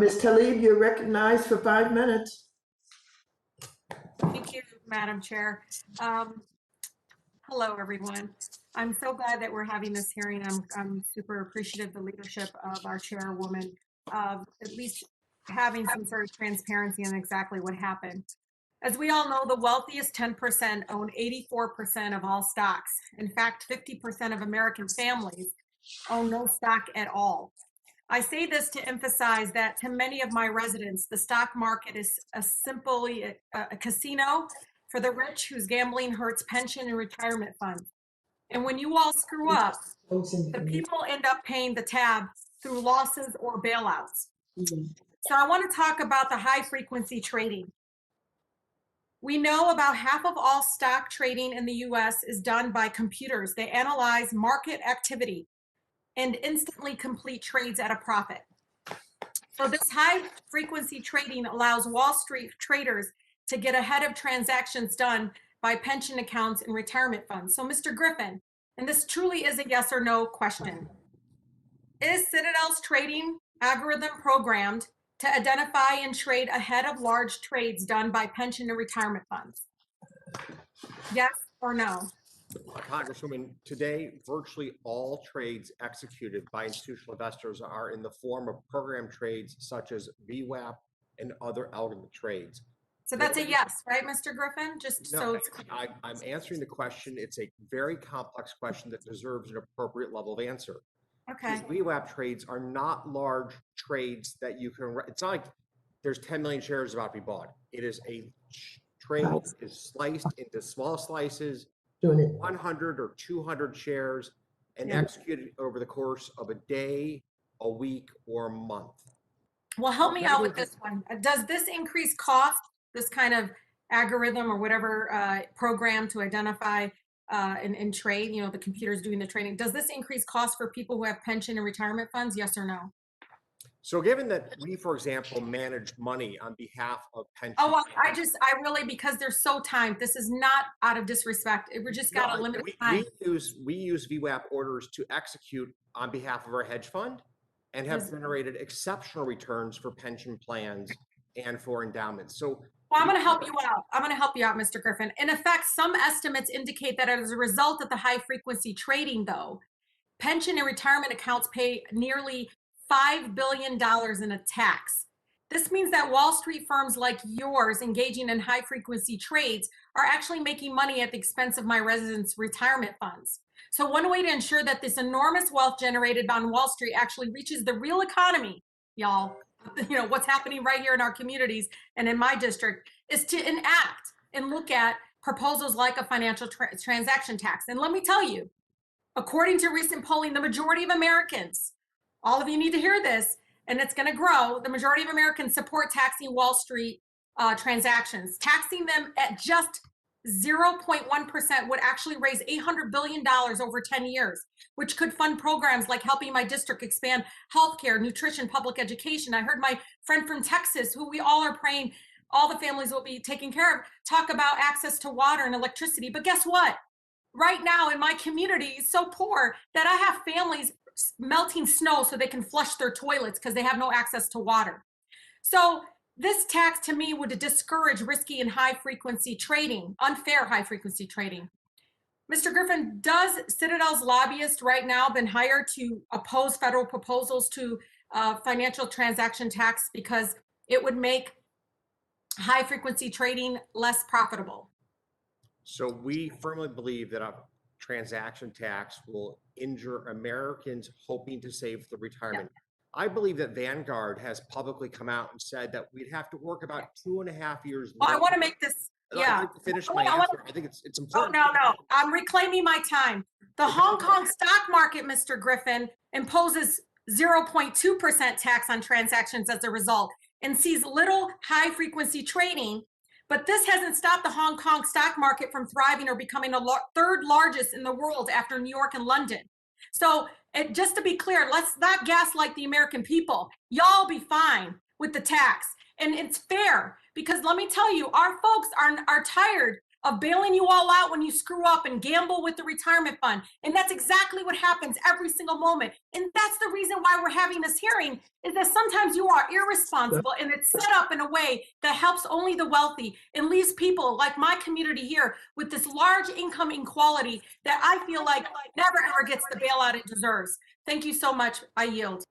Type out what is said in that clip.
Ms. Tlaib, you're recognized for 5 minutes. Thank you, Madam Chair. Hello, everyone. I'm so glad that we're having this hearing. I'm super appreciative of the leadership of our chairwoman of at least having some sort of transparency on exactly what happened. As we all know, the wealthiest 10% own 84% of all stocks. In fact, 50% of American families own no stock at all. I say this to emphasize that to many of my residents, the stock market is simply a casino for the rich whose gambling hurts pension and retirement funds. And when you all screw up, the people end up paying the tab through losses or bailouts. So I want to talk about the high frequency trading. We know about half of all stock trading in the US is done by computers. They analyze market activity and instantly complete trades at a profit. So this high frequency trading allows Wall Street traders to get ahead of transactions done by pension accounts and retirement funds. So Mr. Griffin, and this truly is a yes or no question, is Citadel's trading algorithm programmed to identify and trade ahead of large trades done by pension and retirement funds? Yes or no? Congresswoman, today, virtually all trades executed by institutional investors are in the form of program trades such as VWAP and other algorithmic trades. So that's a yes, right, Mr. Griffin? Just No, so it's I'm answering the question. It's a very complex question that deserves an appropriate level of answer. okay. VWAP trades are not large trades that you can, it's not like there's 10 million shares about to be bought. It is a trade that is sliced into small slices, 100 or 200 shares, and executed over the course of a day, a week, or a month. Well, help me out with this one. Does this increase cost, this kind of algorithm or whatever program to identify and trade, you know, the computer's doing the trading, does this increase cost for people who have pension and retirement funds, yes or no? So given that we, for example, manage money on behalf of pension. Oh, well, I really, because they're so timed, this is not out of disrespect. We just got a limited time. We use VWAP orders to execute on behalf of our hedge fund and have generated exceptional returns for pension plans and for endowments. So well, I'm going to help you out. I'm going to help you out, Mr. Griffin. In effect, some estimates indicate that as a result of the high frequency trading, though, pension and retirement accounts pay nearly $5 billion in a tax. This means that Wall Street firms like yours engaging in high frequency trades are actually making money at the expense of my residents' retirement funds. So one way to ensure that this enormous wealth generated on Wall Street actually reaches the real economy, y'all, you know, what's happening right here in our communities and in my district, is to enact and look at proposals like a financial transaction tax. And let me tell you, according to recent polling, the majority of Americans, all of you need to hear this, and it's going to grow, the majority of Americans support taxing Wall Street transactions. Taxing them at just 0.1% would actually raise $800 billion over 10 years, which could fund programs like helping my district expand healthcare, nutrition, public education. I heard my friend from Texas, who we all are praying all the families will be taken care of, talk about access to water and electricity. But guess what? Right now in my community, it's so poor that I have families melting snow so they can flush their toilets because they have no access to water. So this tax to me would discourage risky and high frequency trading, unfair high frequency trading. Mr. Griffin, does Citadel's lobbyist right now been hired to oppose federal proposals to financial transaction tax because it would make high frequency trading less profitable? So we firmly believe that a transaction tax will injure Americans hoping to save the retirement. I believe that Vanguard has publicly come out and said that we'd have to work about 2.5 years. Well, I want to make this, I'd like to finish my answer. I think it's important. Oh, no, I'm reclaiming my time. The Hong Kong stock market, Mr. Griffin, imposes 0.2% tax on transactions as a result and sees little high frequency trading. But this hasn't stopped the Hong Kong stock market from thriving or becoming the third largest in the world after New York and London. So just to be clear, let's not gaslight the American people. Y'all be fine with the tax. And it's fair because let me tell you, our folks are tired of bailing you all out when you screw up and gamble with the retirement fund. And that's exactly what happens every single moment. And that's the reason why we're having this hearing, is that sometimes you are irresponsible and it's set up in a way that helps only the wealthy and leaves people like my community here with this large income inequality that I feel like never ever gets the bailout it deserves. Thank you so much. I yield.